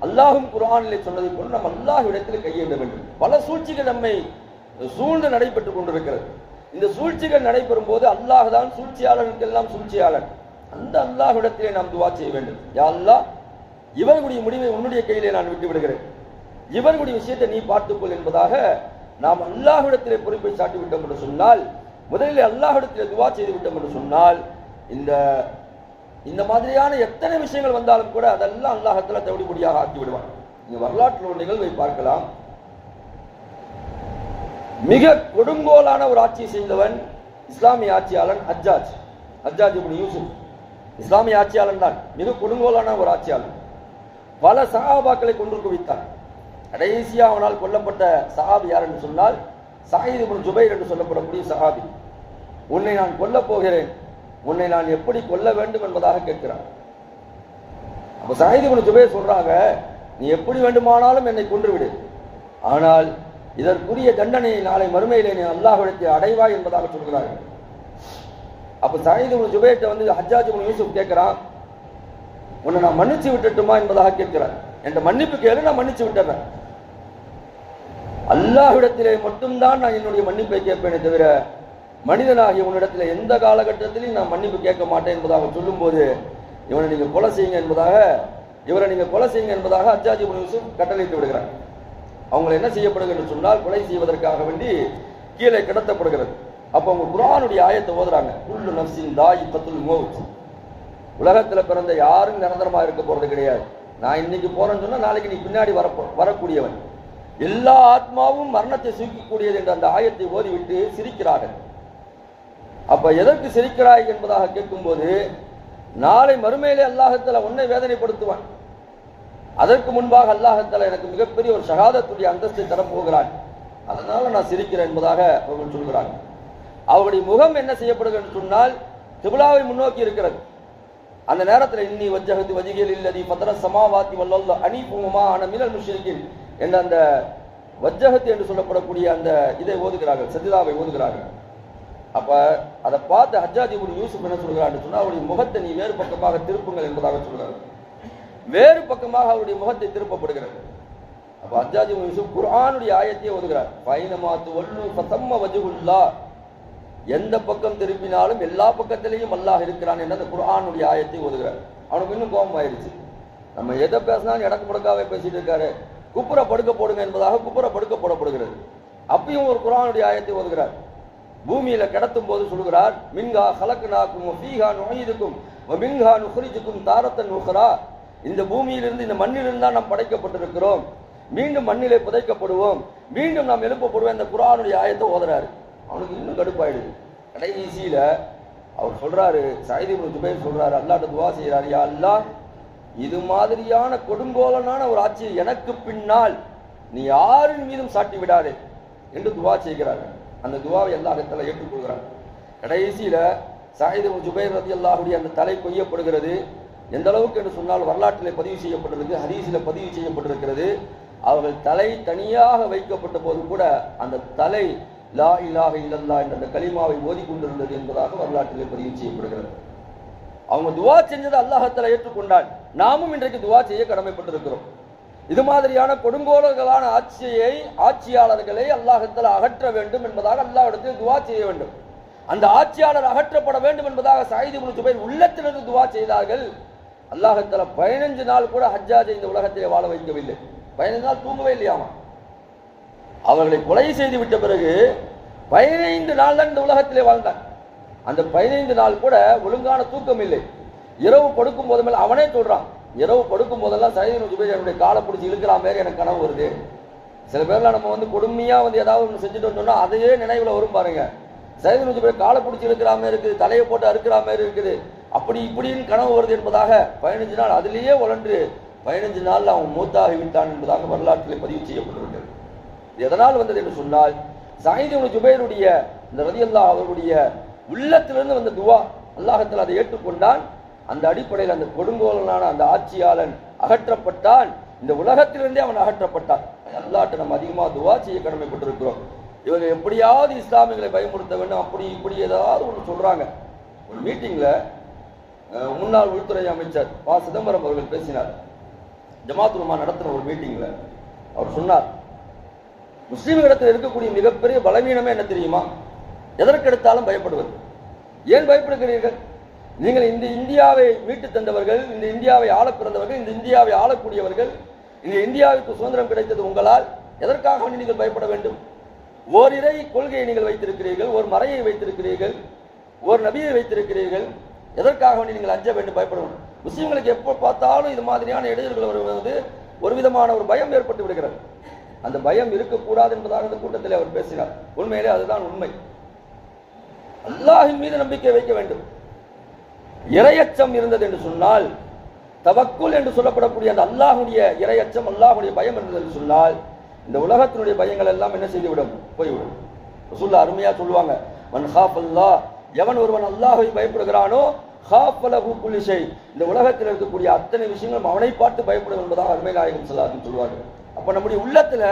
A: அல்லாஹ்வும் குர்ஆனிலே சொன்னதை போன்று நாம் அல்லாஹ்விடத்தில் கையேந்த வேண்டும். பல சூழ்ச்சிகள் நம்மை சூழ்ந்து நடைபெற்றுக் கொண்டிருக்கிறது. இந்த சூழ்ச்சிகள் நடைபெறும் போது அல்லாஹ் தான் சூழ்ச்சியாளனுக்கெல்லாம் சூழ்ச்சியாளன். அந்த அல்லாஹ்விடத்திலே நாம் துஆ செய்ய வேண்டும். யா அல்லாஹ், இவர்களுடைய முடிவை உன்னுடைய கையிலே நான் விட்டு விடுகிறேன், இவர்களுடைய விஷயத்தை நீ பார்த்துக்கொள் என்பதாக நாம் அல்லாஹ்விடத்திலே பொறுப்பை சாட்டி விட்டோம் என்று சொன்னால், முதலில் அல்லாஹ்விடத்திலே துஆ செய்து விட்டோம் என்று சொன்னால் இந்த மாதிரியான எத்தனை விஷயங்கள் வந்தாலும் கூட அதெல்லாம் அல்லாஹ்விடத்தில் தவிடுபடியாக ஆக்கி விடுவான். நீங்க வரலாற்றில் ஒரு நிகழ்வை பார்க்கலாம். மிக கொடுங்கோலான ஒரு ஆட்சி செய்தவன் இஸ்லாமிய ஆட்சியாளன் ஹஜ்ஜாஜ் இப்னு யூசுப். இஸ்லாமிய ஆட்சியாளன் தான், மிக கொடுங்கோலான ஒரு ஆட்சியாளன். பல சஹாபாக்களை கொன்று குவித்தான். கடைசியா அவனால் கொல்லப்பட்ட சஹாபி யார் என்று சொன்னால் சயீத் இப்னு ஜுபைர் என்று சொல்லப்படக்கூடிய சஹாபி. உன்னை நான் கொல்லப் போகிறேன், உன்னை நான் எப்படி கொல்ல வேண்டும் என்பதாக கேட்கிறான். அப்ப சயீத் இப்னு ஜுபைர் சொல்றாங்க, நீ எப்படி வேண்டுமானாலும் என்னை கொன்றுவிடு, ஆனால் இதற்குரிய தண்டனையை நாளை மறுமையிலே நீ அல்லாஹ்விடத்தில் அடைவாய் என்பதாக சொல்கிறார்கள். அப்ப சயீத் இப்னு ஜுபைர்ட்ட ஹஜ்ஜாஜ் இப்னு யூசுப் கேட்கிறான், உன்னை நான் மன்னிச்சு விட்டுட்டுமா என்பதாக கேட்கிறார். என்ற மன்னிப்பு கேளு, நான் மன்னிச்சு விட்டுறேன். அல்லாஹ்விடத்திலே மட்டும்தான் நான் என்னுடைய மன்னிப்பை கேட்பேனே தவிர மனிதனாகிய உன்னிடத்தில் எந்த காலகட்டத்திலையும் நான் மன்னிப்பு கேட்க மாட்டேன் என்பதாக சொல்லும் போது இவரை நீங்க கொலை செய்யுங்க என்பதாக ஹஜ்ஜாஜ் இப்னு யூசுப் கட்டளையிட்டு விடுகிறார். அவங்க என்ன செய்யப்படுகிறது என்று சொன்னால் கொலை செய்வதற்காக வேண்டி கீழே கிடத்தப்படுகிறது. அப்ப அவங்க குர்ஆனுடைய ஆயத்தை ஓதுறாங்க, குல்லு நஃப்ஸின் தாயிகத்துல் மௌத். உலகத்துல பிறந்த யாரும் நிரந்தரமா இருக்க போறது கிடையாது. நான் இன்னைக்கு போறேன்னு சொன்னா நாளைக்கு நீ பின்னாடி வரக்கூடியவன். எல்லா ஆத்மாவும் மரணத்தை சூக்கக்கூடியது என்ற அந்த ஆயத்தை ஓதிவிட்டு சிரிக்கிறார்கள். அப்ப எதற்கு சிரிக்கிறாய் என்பதாக கேட்கும்போது, நாளை மறுமையிலே அல்லாஹ்தஆலா உன்னை வேதனைப்படுத்துவான். அதற்கு முன்பாக அல்லாஹ்தஆலா எனக்கு மிகப்பெரிய ஒரு ஷஹாதத்துடைய அந்தஸ்தை தரப்போகிறான், அதனால நான் சிரிக்கிறேன் என்பதாக அவர்கள் சொல்கிறார்கள். அவருடைய முகம் என்ன செய்யப்படுகிறது என்று சொன்னால் கிப்லாவை முன்னோக்கி இருக்கிறது. அந்த நேரத்தில் இன்னி வஜ்ஜஹது வஜ்ஹியல் இல்லதி ஃபதர ஸமாவாதி வல் அர்த ஹனீஃபுமா அன மினல் முஷ்ரிகீன் என்ற அந்த வஜ்ஜஹத் என்று சொல்லப்படக்கூடிய அந்த இதை ஓதுகிறார்கள், சஜிதாவை ஓதுகிறார்கள். அப்ப அதை பார்த்து ஹஜ்ஜாஜ் இப்னு யூசுப் என்ன சொல்கிறார் சொன்னா, அவருடைய முகத்தை நீ வேறு பக்கமாக திருப்புங்கள் என்பதாக சொல்கிறார். வேறு பக்கமாக அவருடைய முகத்தை திருப்பப்படுகிறது. அப்ப ஹஜ்ஜாஜ் இப்னு யூசுப் குர்ஆனுடைய ஆயத்தையே ஓதுகிறார். ஃபைனமாத்து வல்லு ஃபதம்ம வஜ்ஹுல்லாஹ், எந்த பக்கம் திருப்பினாலும் எல்லா பக்கத்திலையும் அல்லாஹ் இருக்கிறான் என்ற அந்த குர்ஆனுடைய ஆயத்தை ஓதுகிறார். அவனுக்கு இன்னும் கோபம் ஆயிடுச்சு. நம்ம எதை பேசினாலும் இடக்கு முடக்காவே பேசிட்டு இருக்காரு, குப்புற படுக்க போடுங்க என்பதாக குப்புற படுக்க போடப்படுகிறது. அப்பயும் ஒரு குர்ஆனுடைய ஆயத்தை ஓதுகிறார். பூமியில கிடத்தும் போது சொல்கிறார், மின்ஹா ஹலக்னாக்கும் வஃபீஹா நுஈதுக்கும் வமின்ஹா நுக்ரிஜுக்கும் தாரத்தன் உக்ரா, இந்த பூமியிலிருந்து இந்த மண்ணிலிருந்து தான் நாம் படைக்கப்பட்டிருக்கிறோம், மீண்டும் மண்ணிலே புதைக்கப்படுவோம், மீண்டும் நாம் எழுப்பப்படுவோம். இந்த குர்ஆனுடைய ஆயத்தை ஓதுறாரு. அவனுக்கு இன்னும் கடுப்பாயிடுது. கடைசியில அவர் சொல்றாரு, சயீத் இப்னு ஜுபைர் சொல்றாரு, அல்லாஹ்ட்ட துஆ செய்யறாரு, யா அல்லாஹ், இது மாதிரியான கொடுங்கோலனான ஒரு ஆட்சியை எனக்கு பின்னால் நீ யாரின் மீதும் சாட்டி விடாதே என்று துஆ செய்கிறார்கள். அந்த துஆவை அல்லாஹ்விடத்தில் ஏற்றுக்கொள்கிறார். கடைசியில சயீத் இப்னு ஜுபைர் ரலியல்லாஹு அன்ஹு அந்த தலை கொய்யப்படுகிறது. எந்த அளவுக்கு என்று சொன்னால் வரலாற்றிலே பதிவு செய்யப்பட்டிருக்கு, ஹதீஸில் பதிவு செய்யப்பட்டிருக்கிறது. அவர்கள் தலை தனியாக வைக்கப்பட்ட போது கூட அந்த தலை லா இலாஹ இல்லல்லாஹ் என்ற அந்த கலிமாவை ஓதிக்கொண்டிருந்தது என்பதாக வரலாற்றிலே பதிவு செய்யப்படுகிறது. அவங்க துவா செஞ்சதை அல்லாஹ்தாலா ஏற்றுக்கொண்டான். நாமும் இன்றைக்கு துவா செய்ய கடமைப்பட்டிருக்கிறோம். இது மாதிரியான கொடுங்கோலர்களான ஆட்சியாளர்களை அல்லாஹ்தாலா அகற்ற வேண்டும் என்பதாக அல்லாஹ்விடத்தில் துவா செய்ய வேண்டும். அந்த ஆட்சியாளர் அகற்றப்பட வேண்டும் என்பதாக சயீத் இப்னு ஜுபைர் உள்ளத்திலிருந்து துவா செய்தார்கள். அல்லாஹ்தாலா 15 நாள் கூட ஹஜ்ஜாஜை இந்த உலகத்திலே வாழ வைக்கவில்லை. 15 நாள் தூங்கவே இல்லையாமா. அவர்களை கொலை செய்து விட்ட பிறகு 15 நாள் தான் இந்த உலகத்திலே வாழ்ந்தான். அந்த 15 நாள் கூட ஒழுங்கான தூக்கம் இல்லை. இரவு படுக்கும் போதெல்லாம் அவனே சொல்றான், இரவு படுக்கும் போதெல்லாம் சயீத் இப்னு ஜுபைர் என்னுடைய காலை பிடிச்சி இழுக்கிற மாதிரி எனக்கு கனவு வருது. சில பேர்லாம் நம்ம கொடுமையா ஏதாவது ஒன்று செஞ்சுட்டு வந்தோம்னா அதையே நினைவுல வரும் பாருங்க. சயீத் இப்னு ஜுபைர் காலை பிடிச்சி இழுக்கிற மாதிரி இருக்குது, தலையை போட்டு அறுக்கிற மாதிரி இருக்குது, அப்படி இப்படின்னு கனவு வருது என்பதாக 15 நாள் அதிலேயே உழன்று 15 நாள் அவன் மூத்தாகி விட்டான் என்பதாக வரலாற்றில் பதிவு செய்யப்பட்டிருக்கிறது. எதனால் வந்தது என்று சொன்னால் சயீத் இப்னு ஜுபைருடைய இந்த ரலியல்லாஹு அவருடைய உள்ளத்திலிருந்து வந்த துவா, அல்லாஹ்தாலா அதை ஏற்றுக்கொண்டான். அந்த அடிப்படையில் அந்த கொடுங்கோலனான அந்த ஆட்சியாளன் அகற்றப்பட்டான். இந்த உலகத்திலிருந்தே அவன் அகற்றப்பட்டான். அல்லாஹ்ட்ட நம்ம அதிகமாக துவா செய்ய கடமைப்பட்டிருக்கிறோம். இவங்க எப்படியாவது இஸ்லாமியர்களை பயமுறுத்த வேண்டும், அப்படி இப்படி ஏதாவது ஒன்று சொல்றாங்க. ஒரு மீட்டிங்ல முன்னாள் உள்துறை அமைச்சர் ப. சிதம்பரம் அவர்கள் பேசினார். ஜமாத் உலமா நடத்தின ஒரு மீட்டிங்ல அவர் சொன்னார், முஸ்லிம்களிடத்தில் இருக்கக்கூடிய மிகப்பெரிய பலவீனமே என்ன தெரியுமா? எதற்கெடுத்தாலும் பயப்படுவது. ஏன் பயப்படுகிறீர்கள்? நீங்கள் இந்த இந்தியாவை மீட்டு தந்தவர்கள், இந்த இந்தியாவை ஆள பிறந்தவர்கள், இந்த இந்தியாவை ஆளக்கூடியவர்கள், இந்த இந்தியாவுக்கு சுதந்திரம் கிடைத்தது உங்களால். எதற்காக நீங்கள் பயப்பட வேண்டும்? ஓர் இறை கொள்கையை நீங்கள் வைத்திருக்கிறீர்கள், ஒரு மறையை வைத்திருக்கிறீர்கள், ஒரு நபியை வைத்திருக்கிறீர்கள். எதற்காக நீங்கள் அஞ்ச வேண்டும், பயப்பட வேண்டும்? முஸ்லிம்களுக்கு எப்போ பார்த்தாலும் இது மாதிரியான இடையூறுகள் வருவது ஒரு விதமான ஒரு பயம் ஏற்பட்டு விடுகிறது. அந்த பயம் இருக்கக்கூடாது என்பதாக இந்த கூட்டத்தில் அவர் பேசினார். உண்மையிலே அதுதான் உண்மை. அல்லாஹ்வின் மீது நம்பிக்கை வைக்க வேண்டும். இறையச்சம் இருந்தது என்று சொன்னால், தவக்குல் என்று சொல்லப்படக்கூடிய அந்த அல்லாஹ்வுடைய இறையச்சம், அல்லாஹ்வுடைய பயம் இருந்தது என்று சொன்னால், இந்த உலகத்தினுடைய பயங்கள் எல்லாம் என்ன செய்துவிடும், போய்விடும். ரசூலுல்லாஹ் அருமையா சொல்லுவாங்க, மன் ஹாஃபல்லாஹ், எவன் ஒருவன் அல்லாஹ்வை பயப்படுகிறானோ ஹாஃபலஹு குல்லி ஷை, இந்த உலகத்தில் இருக்கக்கூடிய அத்தனை விஷயங்களும் அவனை பார்த்து பயப்படும் என்பதாக அருமை நாயகம் ஸல்லல்லாஹு அலைஹி வஸல்லம் சொல்வார்கள். அப்ப நம்முடைய உள்ளத்துல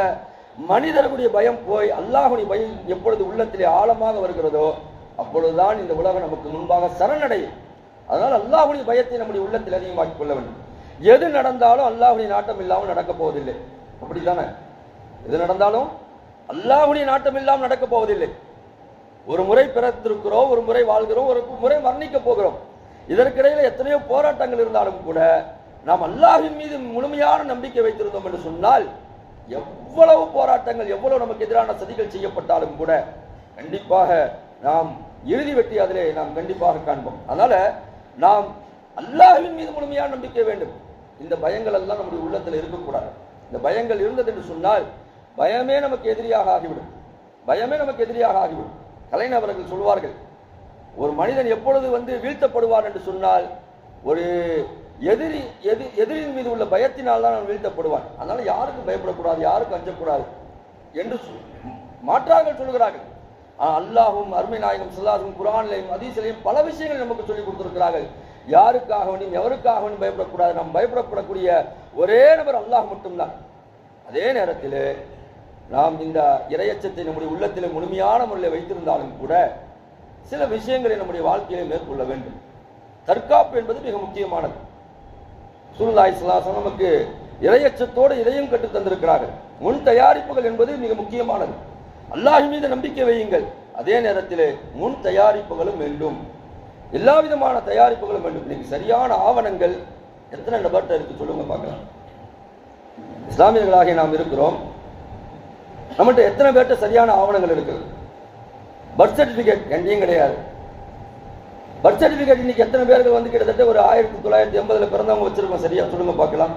A: மனிதர்களுடைய பயம் போய் அல்லாஹ்வுடைய பயம் எப்பொழுது உள்ளத்திலே ஆழமாக வருகிறதோ அப்பொழுதுதான் இந்த உலகம் நமக்கு முன்பாக சரணடையும். அதனால் அல்லாஹ்வுடைய பயத்தை நம்முடைய உள்ளத்தில் அதிகமாக்கிக் கொள்ள வேண்டும். எது நடந்தாலும் அல்லாஹ்வுடைய நாட்டம் இல்லாமல் நடக்க போவதில்லை. அப்படித்தானே? எது நடந்தாலும் அல்லாஹ்வுடைய நாட்டம் இல்லாமல் நடக்க போவதில்லை. ஒரு முறை பிறந்திருக்கிறோம், ஒரு முறை வாழ்கிறோம், ஒரு முறை மரணிக்க போகிறோம். இதற்கிடையில் எத்தனையோ போராட்டங்கள் இருந்தாலும் கூட நாம் அல்லாஹ்வின் மீது முழுமையான நம்பிக்கை வைத்திருந்தோம் என்று சொன்னால், எவ்வளவு போராட்டங்கள், எவ்வளவு நமக்கு எதிரான சதிகள் செய்யப்பட்டாலும் கூட கண்டிப்பாக நாம் இறுதி வெற்றி அதிலே நாம் கண்டிப்பாக காண்போம். அதனால நாம் அல்லாஹ்வின் மீது முழுமையான நம்பிக்கை வேண்டும். இந்த பயங்கள் எல்லாம் நம்முடைய உள்ளத்தில் இருக்கக்கூடாது. இந்த பயங்கள் இருந்தது என்று சொன்னால் பயமே நமக்கு எதிரியாக ஆகிவிடும். பயமே நமக்கு எதிரியாக ஆகிவிடும். கலைஞர் அவர்கள் சொல்வார்கள், ஒரு மனிதன் எப்பொழுது வீழ்த்தப்படுவார் என்று சொன்னால், ஒரு எதிரின் மீது உள்ள பயத்தினால் தான் அவன் வீழ்த்தப்படுவான். அதனால யாருக்கும் பயப்படக்கூடாது, யாருக்கும் அஞ்சக்கூடாது என்று மாற்றார்கள் சொல்கிறார்கள். அல்லாஹும் அருமை நாயகம் ஸல்லல்லாஹு குர்ஆனிலையும் ஹதீஸிலையும் பல விஷயங்கள் நமக்கு சொல்லிக் கொடுத்திருக்கிறார்கள். யாருக்காக வேண்டியும் எவருக்காக வேண்டியும் பயப்படக்கூடாது. நாம் பயப்படப்படக்கூடிய ஒரே நபர் அல்லாஹ் மட்டும்தான். அதே நேரத்தில் நாம் இந்த இறையச்சத்தை நம்முடைய உள்ளத்திலே முழுமையான முறையில் வைத்திருந்தாலும் கூட சில விஷயங்களை நம்முடைய வாழ்க்கையிலே மேற்கொள்ள வேண்டும். தற்காப்பு என்பது மிக முக்கியமானது. ரசூலுல்லாஹி ஸல்லல்லாஹு அலைஹி வஸல்லம் நமக்கு இறையச்சத்தோடு இதையும் கற்றுத் தந்திருக்கிறார்கள். முன் தயாரிப்புகள் என்பது மிக முக்கியமானது. அல்லாஹ் மீது நம்பிக்கை வையுங்கள். அதே நேரத்தில் முன் தயாரிப்புகளும் வேண்டும். எல்லா விதமான தயாரிப்புகளும் வேண்டும். இன்னைக்கு சரியான ஆவணங்கள் எத்தனை நபர்கிட்ட இருக்கு சொல்லுங்க பார்க்கலாம். இஸ்லாமியர்களாக நாம் இருக்கிறோம். நம்மகிட்ட எத்தனை பேர்ட்ட சரியான ஆவணங்கள் இருக்குது? பர்த் சர்டிபிகேட் எங்கேயும் கிடையாது. பர்த் சர்டிபிகேட் இன்னைக்கு எத்தனை பேர்கள் கிட்டத்தட்ட ஒரு 1980 பிறந்தவங்க வச்சிருக்கோம். சரியா சொல்லுங்க பார்க்கலாம்.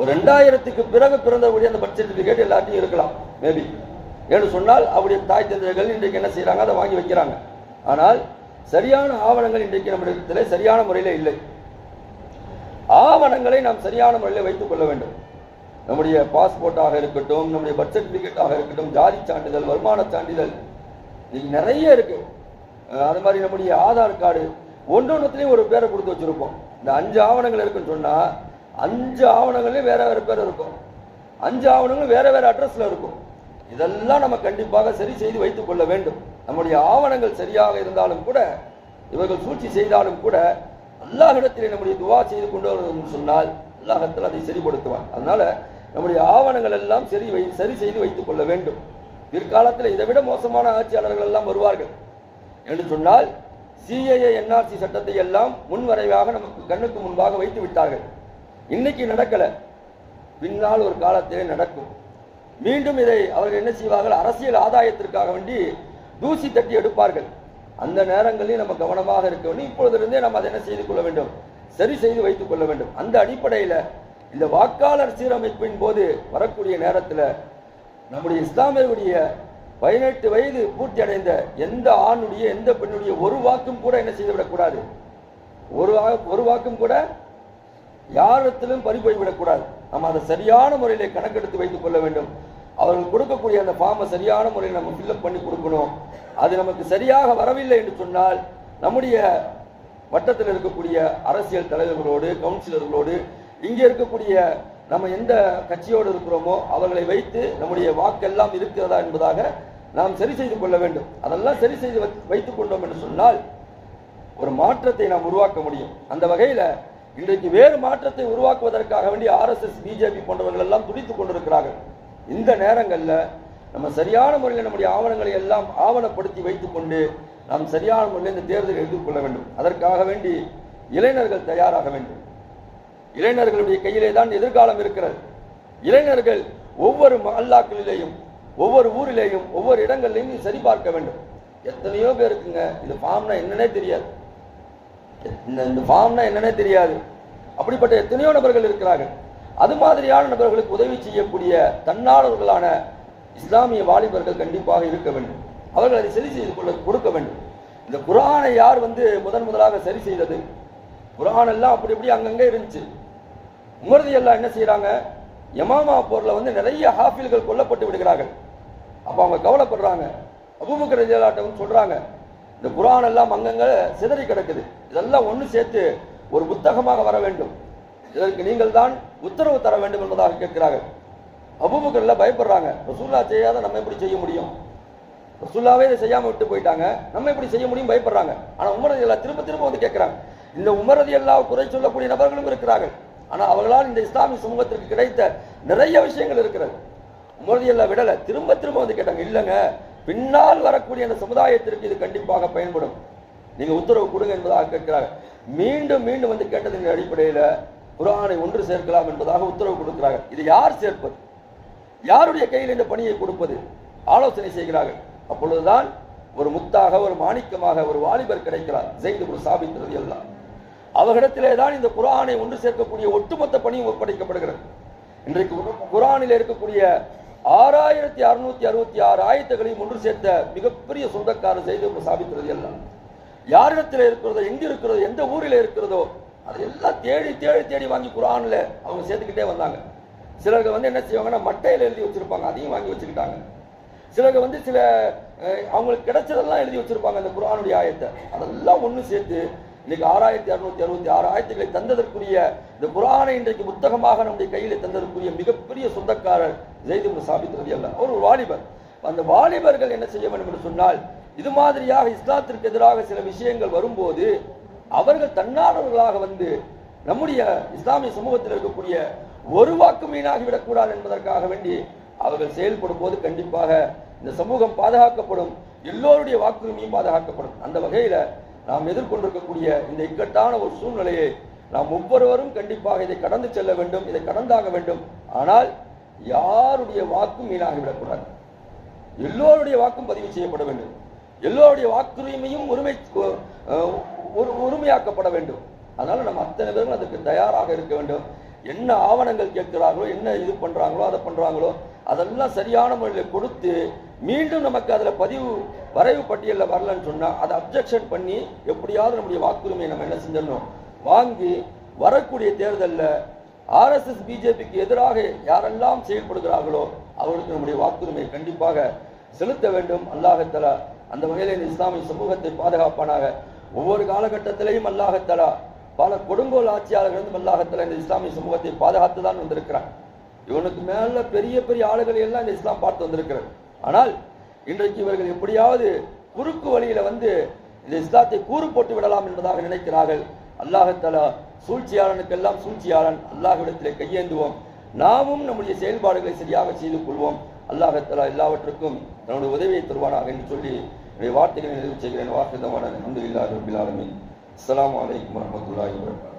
A: ஒரு 2000க்கு பிறகு பிறந்தவருடைய அந்த பர்த் சர்டிபிகேட் எல்லாத்தையும் இருக்கலாம் மேபி. என்று சொன்னால் அவருடைய தாய் தந்தைகள் இன்றைக்கு என்ன செய்யறாங்க, அதை வாங்கி வைக்கிறாங்க. ஆனால் சரியான ஆவணங்கள் இன்றைக்கு நம்மிடத்தில் சரியான முறையில் இல்லை. ஆவணங்களை நாம் சரியான முறையில் வைத்துக் கொள்ள வேண்டும். நம்முடைய பாஸ்போர்ட்டாக இருக்கட்டும், நம்முடைய பர்த் சர்டிபிகேட்டாக இருக்கட்டும், ஜாதி சான்றிதழ், வருமான சான்றிதழ், இன்னைக்கு நிறைய இருக்கு. அது மாதிரி நம்முடைய ஆதார் கார்டு ஒன்றொன்றுலையும் ஒரு பேரை கொடுத்து வச்சிருப்போம். இந்த 5 ஆவணங்கள் இருக்குன்னு சொன்னா 5 ஆவணங்களையும் வேற வேற பேர் இருக்கும், 5 ஆவணங்களும் வேற வேற அட்ரஸ்ல இருக்கும். இதெல்லாம் நம்ம கண்டிப்பாக சரி செய்து வைத்துக் கொள்ள வேண்டும். நம்முடைய ஆவணங்கள் சரியாக இருந்தாலும் கூட, இவர்கள் சூழ்ச்சி செய்தாலும் கூட, அல்லாஹ்விடத்திலே நம்முடைய துவா செய்து கொண்டு வருவதுன்னு சொன்னால் அல்லாஹ்விடத்தில் அதை சரிப்படுத்துவான். அதனால நம்முடைய ஆவணங்கள் எல்லாம் சரி செய்து வைத்துக் கொள்ள வேண்டும். பிற்காலத்தில் இதை விட மோசமான ஆட்சியாளர்கள் எல்லாம் வருவார்கள் என்று சொன்னால் சிஏஏ என்ஆர்சி சட்டத்தை எல்லாம் முன்வரைவாக நமக்கு கண்ணுக்கு முன்பாக வைத்து விட்டார்கள். இன்னைக்கு நடக்கல, பின்னால் ஒரு காலத்திலே நடக்கும். மீண்டும் இதை அவர்கள் என்ன செய்வார்கள், அரசியல் ஆதாயத்திற்காக வேண்டி தூசி தட்டி எடுப்பார்கள். அந்த நேரங்களில் நம்ம கவனமாக இருக்க வேண்டும். இப்பொழுதிருந்தே நம்ம அதை என்ன செய்து கொள்ள வேண்டும், சரி செய்து வைத்துக் கொள்ள வேண்டும். அந்த அடிப்படையில் இந்த வாக்காளர் சீரமைப்பின் போது வரக்கூடிய நேரத்தில் நம்முடைய இஸ்லாமியருடைய 18 வயது பூர்த்தி அடைந்த எந்த ஆணுடைய எந்த பெண்ணுடைய ஒரு வாக்கும் கூட என்ன செய்துவிடக்கூடாது, ஒரு வாக்கும் கூட யாரிடத்திலும் பறி போய்விடக்கூடாது. நம்ம அதை சரியான முறையிலே கணக்கெடுத்து வைத்துக் கொள்ள வேண்டும். அவர்கள் கொடுக்கக்கூடிய அந்த ஃபார்மை சரியான முறையில் நம்ம ஃபில்அப் பண்ணி கொடுக்கணும். அது நமக்கு சரியாக வரவில்லை என்று சொன்னால் நம்முடைய வட்டத்தில் இருக்கக்கூடிய அரசியல் தலைவர்களோடு, கவுன்சிலர்களோடு, இங்கே இருக்கக்கூடிய நம்ம எந்த கட்சியோடு இருக்கிறோமோ அவர்களை வைத்து நம்முடைய வாக்கெல்லாம் இருக்கிறதா என்பதாக நாம் சரி செய்து கொள்ள வேண்டும். அதெல்லாம் சரி செய்து வைத்துக் கொண்டோம் என்று சொன்னால் ஒரு மாற்றத்தை நாம் உருவாக்க முடியும். அந்த வகையில் இன்றைக்கு வேறு மாற்றத்தை உருவாக்குவதற்காக வேண்டி RSS, BJP போன்றவர்கள் எல்லாம் துடித்துக் கொண்டிருக்கிறார்கள். இந்த நேரங்களில் நம்ம சரியான முறையில் நம்முடைய ஆவணங்களை எல்லாம் ஆவணப்படுத்தி வைத்துக் கொண்டு நாம் சரியான முறையில் இந்த தேர்தலை எதிர்கொள்ள வேண்டும். அதற்காக வேண்டி இளைஞர்கள் தயாராக வேண்டும். இளைஞர்களுடைய கையிலே தான் எதிர்காலம் இருக்கிறது. இளைஞர்கள் ஒவ்வொரு மஹல்லாக்களிலேயும், ஒவ்வொரு ஊரிலேயும், ஒவ்வொரு இடங்களிலேயும் சரி பார்க்க வேண்டும். எத்தனையோ பேருக்குங்க இது ஃபார்ம்னா என்னன்னே தெரியாது, இந்த ஃபார்ம்னா என்னன்னே தெரியாது. அப்படிப்பட்ட எத்தனையோ நபர்கள் இருக்கிறார்கள். அது மாதிரியான நபர்களுக்கு உதவி செய்யக்கூடிய தன்னாளர்களான இஸ்லாமிய வாலிபர்கள் கண்டிப்பாக இருக்க வேண்டும். அவர்கள் அதை சரி செய்து கொடுக்க வேண்டும். இந்த குர்ஆனை யார் முதலாக சரி செய்தது? குர்ஆன் எல்லாம் அப்படி இப்படி அங்கங்கே இருந்துச்சு. உமர் ரலியல்லாஹு என்ன செய்யறாங்க, யமாமா போர்ல நிறைய ஹாஃபில்கள் கொல்லப்பட்டு விடுகிறார்கள். அப்ப அவங்க கவலைப்படுறாங்க. அபூபக்கர் ரலியல்லாஹு அன்ஹு சொல்றாங்க, இந்த குர்ஆன் எல்லாம் அங்கங்க சிதறி கிடக்குது, இதெல்லாம் ஒன்று சேர்த்து ஒரு புத்தகமாக வர வேண்டும், இதற்கு நீங்கள் தான் உத்தரவு தர வேண்டும் என்பதாக கேட்கிறார்கள். அபூபக்கர்ல பயப்படுறாங்க. ரசூலுல்லாஹ் செய்யாத நம்ம எப்படி செய்ய முடியும், ரசூலுல்லாஹ்வே இதை செய்யாம விட்டு போயிட்டாங்க, நம்ம எப்படி செய்ய முடியும் பயப்படுறாங்க. ஆனா உமர் ரலியல்லாஹு திரும்ப திரும்ப கேட்கிறாங்க. இந்த உமர் ரலியல்லாஹு குறை சொல்லக்கூடிய நபர்களும் இருக்கிறார்கள். ஆனா அவர்களால் இந்த இஸ்லாமிய சமூகத்திற்கு கிடைத்த நிறைய விஷயங்கள் இருக்கிறது. உமர் ரலியல்லாஹு விடல, திரும்ப திரும்ப கேட்டாங்க. இல்லைங்க, பின்னால் வரக்கூடிய அந்த சமுதாயத்திற்கு இது கண்டிப்பாக பயன்படும், நீங்க உத்தரவு கொடுங்க என்பதாக கேட்கிறாங்க. மீண்டும் மீண்டும் கேட்டதின் அடிப்படையில் குர்ஆனை ஒன்று சேர்க்கலாம் என்பதாக உத்தரவு கொடுக்கிறார்கள். இது யார் சேர்ப்பது, யாருடைய கையில் இந்த பணியை கொடுப்பது, ஆலோசனை செய்கிறார்கள். அப்பொழுதுதான் ஒரு முத்தாக, ஒரு மாணிக்கமாக ஒரு வாலிபர் கிடைக்கிறார், ஸைத் இப்னு சாபித் ரலியல்லாஹு. அவர்களிடத்திலே தான் இந்த குர்ஆனை ஒன்று சேர்க்கக்கூடிய ஒட்டுமொத்த பணியும் ஒப்படைக்கப்படுகிறது. இன்றைக்கு குர்ஆனில் இருக்கக்கூடிய 6666 ஆயத்துகளையும் ஒன்று சேர்த்த மிகப்பெரிய சொந்தக்காரர் ஸைத் இப்னு சாபித் ரலியல்லாஹு. யாரிடத்தில் இருக்கிறதோ, எங்க இருக்கிறதோ, எந்த ஊரில் இருக்கிறதோ அதையெல்லாம் தேடி தேடி தேடி வாங்கி குர்ஆன்ல அவங்க சேர்த்துக்கிட்டே வந்தாங்க. சிலர்கள் என்ன செய்வாங்கன்னா மட்டையில் எழுதி வச்சிருப்பாங்க, அதையும் வாங்கி வச்சுக்கிட்டாங்க. சிலர்கள் சில அவங்களுக்கு கிடைச்சதெல்லாம் எழுதி வச்சிருப்பாங்க அந்த குர்ஆனுடைய ஆயத்தை, அதெல்லாம் ஒன்று சேர்த்து இன்னைக்கு 6666 ஆயத்துக்களை தந்ததற்குரிய இந்த குர்ஆனை இன்றைக்கு புத்தகமாக நம்முடைய கையில் தந்ததற்குரிய மிகப்பெரிய சொந்தக்காரர் ஸைத் இப்னு சாபித் ரலியல்லாஹு. ஒரு வாலிபர். அந்த வாலிபர்கள் என்ன செய்ய வேண்டும் என்று சொன்னால், இது மாதிரியாக இஸ்லாத்திற்கு எதிராக சில விஷயங்கள் வரும்போது அவர்கள் தன்னார்வர்களாக நம்முடைய இஸ்லாமிய சமூகத்தில் இருக்கக்கூடிய ஒரு வாக்கு மீனாகிவிடக்கூடாது என்பதற்காக வேண்டி அவர்கள் செயல்படும் போது கண்டிப்பாக இந்த சமூகம் பாதுகாக்கப்படும், எல்லோருடைய வாக்குரிமையும் பாதுகாக்கப்படும். அந்த வகையில் நாம் எதிர்கொண்டிருக்கக்கூடிய இந்த இக்கட்டான ஒரு சூழ்நிலையை நாம் ஒவ்வொருவரும் கண்டிப்பாக இதை கடந்து செல்ல வேண்டும், இதை கடந்தாக வேண்டும். ஆனால் யாருடைய வாக்கும் வீணாகிவிடக்கூடாது, எல்லோருடைய வாக்கும் பதிவு செய்யப்பட வேண்டும், எல்லோருடைய வாக்குரிமையும் உரிமையாக்கப்பட வேண்டும். அதனால நம்ம அத்தனை பேரும் அதுக்கு தயாராக இருக்க வேண்டும். என்ன ஆவணங்கள் கேட்கிறார்களோ, என்ன இது பண்றாங்களோ, அதை பண்றாங்களோ அதெல்லாம் சரியான முறையில் கொடுத்து மீண்டும் நமக்கு அதில் வரைவு பட்டியலில் வரலன்னு சொன்னால் அதை அப்ஜெக்ஷன் பண்ணி எப்படியாவது நம்முடைய வாக்குரிமையை நம்ம என்ன செஞ்சிடணும், வாங்கி வரக்கூடிய தேர்தலில் RSS BJPக்கு எதிராக யாரெல்லாம் செயல்படுகிறார்களோ அவர்களுக்கு நம்முடைய வாக்குரிமையை கண்டிப்பாக செலுத்த வேண்டும். அல்லாஹ் தஆலா அந்த வகையில் இந்த இஸ்லாமிய சமூகத்தை பாதுகாப்பானாக. ஒவ்வொரு காலகட்டத்திலையும் அல்லாஹ் தஆலா பல கொடுங்கோல் ஆட்சியாளர்கள் அல்லாஹ்தாலா இந்த இஸ்லாமிய சமூகத்தை பாதுகாத்து தான் வந்திருக்கிறான். இவனுக்கு மேல பெரிய பெரிய ஆளுகளை எல்லாம் இந்த இஸ்லாம் பார்த்து வந்திருக்கிறது. ஆனால் இன்றைக்கு இவர்கள் எப்படியாவது குறுக்கு வழியில வந்து இந்த இஸ்லாத்தை கூறு போட்டு விடலாம் என்பதாக நினைக்கிறார்கள். அல்லாஹ்தாலா சூழ்ச்சியாளனுக்கெல்லாம் சூழ்ச்சியாளன். அல்லாஹ்விடத்திலே கையேந்துவோம். நாமும் நம்முடைய செயல்பாடுகளை சரியாக செய்து கொள்வோம். அல்லாஹ்தாலா எல்லாவற்றுக்கும் தன்னுடைய உதவியை தருவானாக என்று சொல்லி என்னுடைய வார்த்தைகளை நிறைவு செய்கிறேன். வார்த்தைதமான அல்ஹம்துலில்லாஹி ரப்பில் ஆலமீன். அஸ்ஸலாமு அலைக்கும் வரஹ்மத்துல்லாஹி வபரகாத்துஹு.